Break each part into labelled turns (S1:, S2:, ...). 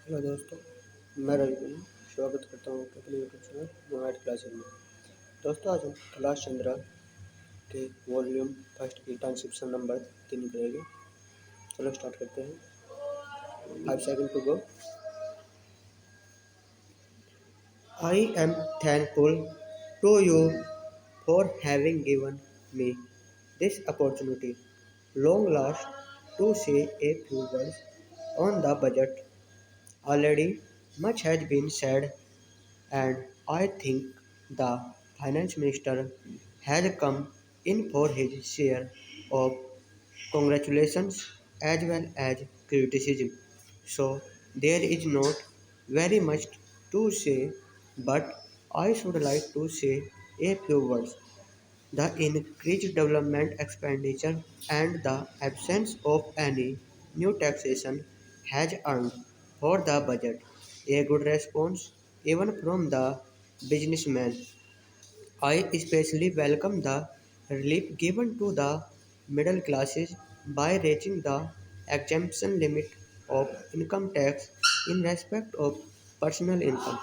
S1: Hello दोस्तों, मैं रवि कुमार स्वागत करता हूँ आपके अपने यूट्यूब चैनल मोबाइल क्लासेज में। दोस्तों, आज हम क्लास 15 के वॉल्यूम फर्स्ट की ट्रांसक्रिप्शन नंबर 3 करेंगे। चलो स्टार्ट करते हैं। 5 second to go. I am thankful to you for having given me this opportunity, long last, to say a few words on the budget. Already much has been said, and I think the finance minister has come in for his share of congratulations as well as criticism. So there is not very much to say, but I should like to say a few words. The increased development expenditure and the absence of any new taxation has earned for the budget a good response even from the businessmen. I especially welcome the relief given to the middle classes by raising the exemption limit of income tax in respect of personal income.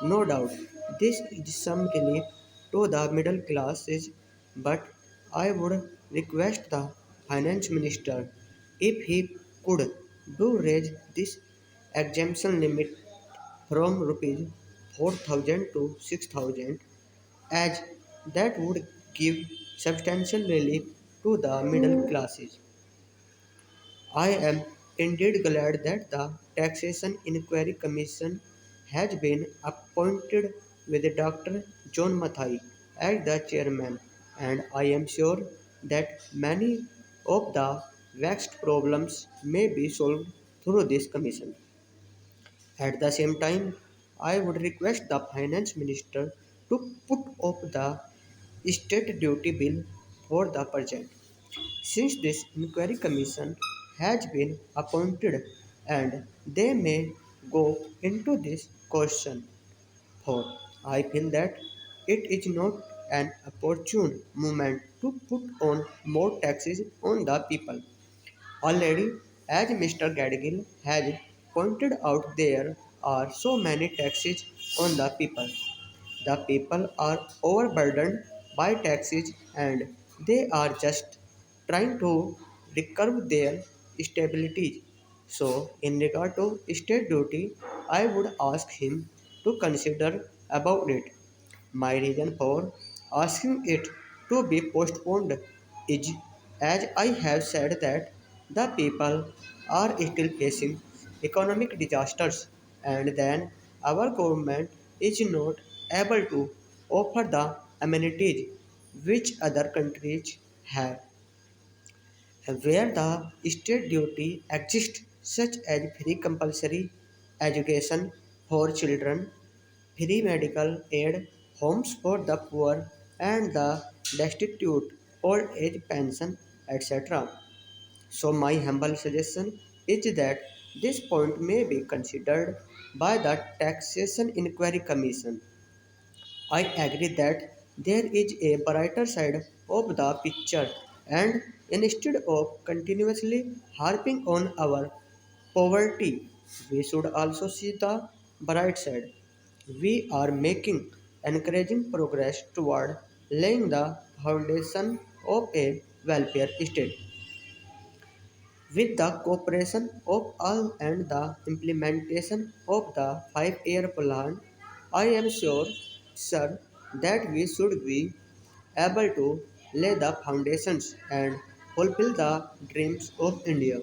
S1: No doubt, this is some relief to the middle classes, but I would request the finance minister if he could do raise this exemption limit from rupees 4,000 to 6,000, as that would give substantial relief to the middle classes. I am indeed glad that the Taxation Inquiry Commission has been appointed with Dr. John Mathai as the chairman, and I am sure that many of the vexed problems may be solved through this commission. At the same time, I would request the finance minister to put up the state duty bill for the present. Since this inquiry commission has been appointed and they may go into this question, for I feel that it is not an opportune moment to put on more taxes on the people. Already, as Mr. Gadgil has pointed out, there are so many taxes on the people. The people are overburdened by taxes and they are just trying to recover their stability. So, in regard to state duty, I would ask him to consider about it. My reason for asking it to be postponed is, as I have said, that the people are still facing economic disasters, and then our government is not able to offer the amenities which other countries have, where the state duty exists, such as free compulsory education for children, free medical aid, homes for the poor and the destitute, old age pension, etc. So, my humble suggestion is that this point may be considered by the Taxation Inquiry Commission. I agree that there is a brighter side of the picture, and instead of continuously harping on our poverty, we should also see the bright side. We are making encouraging progress toward laying the foundation of a welfare state. With the cooperation of all and the implementation of the 5-year plan, I am sure, sir, that we should be able to lay the foundations and fulfill the dreams of India.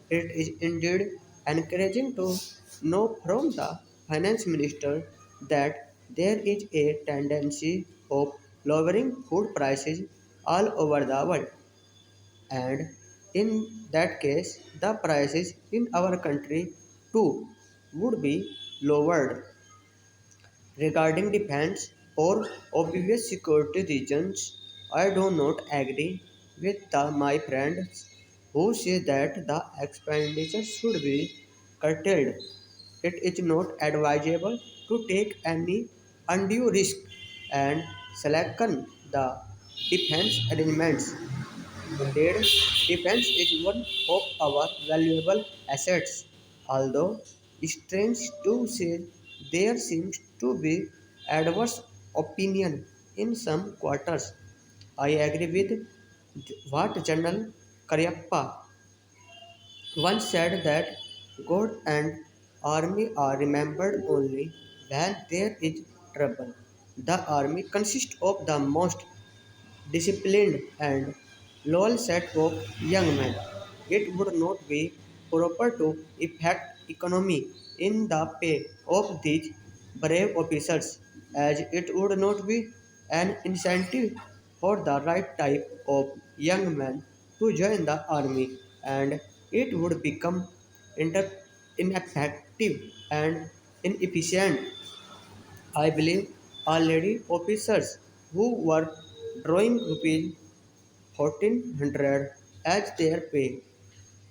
S1: It is indeed encouraging to know from the finance minister that there is a tendency of lowering food prices all over the world, and in that case the prices in our country too would be lowered. Regarding defense or obvious security reasons, I do not agree with my friends who say that the expenditure should be curtailed. It is not advisable to take any undue risk and slacken the defense arrangements. Indeed, defense is one of our valuable assets. Although strange to say there seems to be adverse opinion in some quarters. I agree with what General Karyappa once said that God and army are remembered only when there is trouble. The army consists of the most disciplined and loyal set of young men. It would not be proper to affect economy in the pay of these brave officers, as it would not be an incentive for the right type of young man to join the army, and it would become inter- ineffective and inefficient. I believe already officers who were drawing rupees 1400 as their pay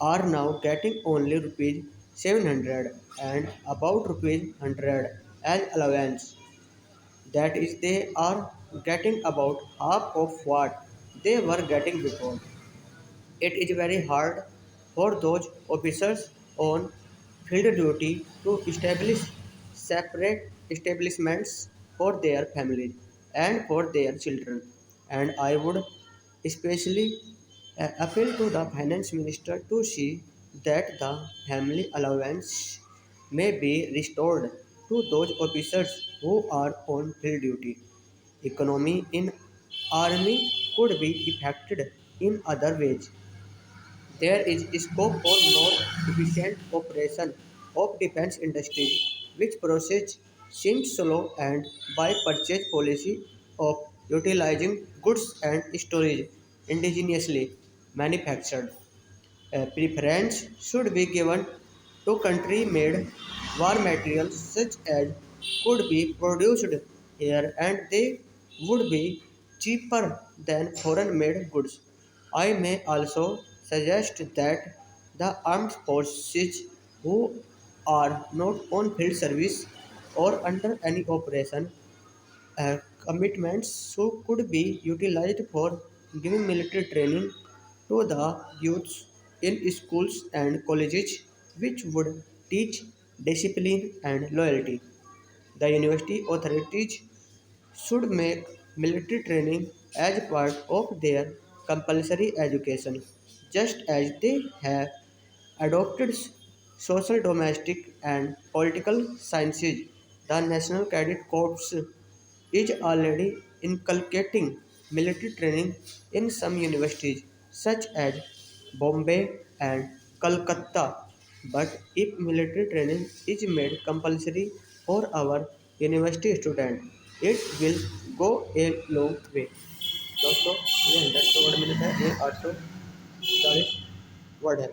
S1: are now getting only rupees 700 and about rupees 100 as allowance. That is, they are getting about half of what they were getting before. It is very hard for those officers on field duty to establish separate establishments for their families and for their children. And I would especially appeal to the finance minister to see that the family allowance may be restored to those officers who are on field duty. Economy in army could be affected in other ways. There is scope for more efficient operation of defense industries, which process seems slow and by purchase policy of utilizing goods and storage indigenously manufactured. A preference should be given to country-made war materials such as could be produced here and they would be cheaper than foreign-made goods. I may also suggest that the armed forces who are not on field service or under any operation commitments so could be utilized for giving military training to the youths in schools and colleges, which would teach discipline and loyalty. The university authorities should make military training as part of their compulsory education, just as they have adopted social, domestic, and political sciences. The National Cadet Corps is already inculcating military training in some universities, such as Bombay and Calcutta. But if military training is made compulsory for our university students, it will go a long way. दोस्तों ये 100 word minute है ये 840 word है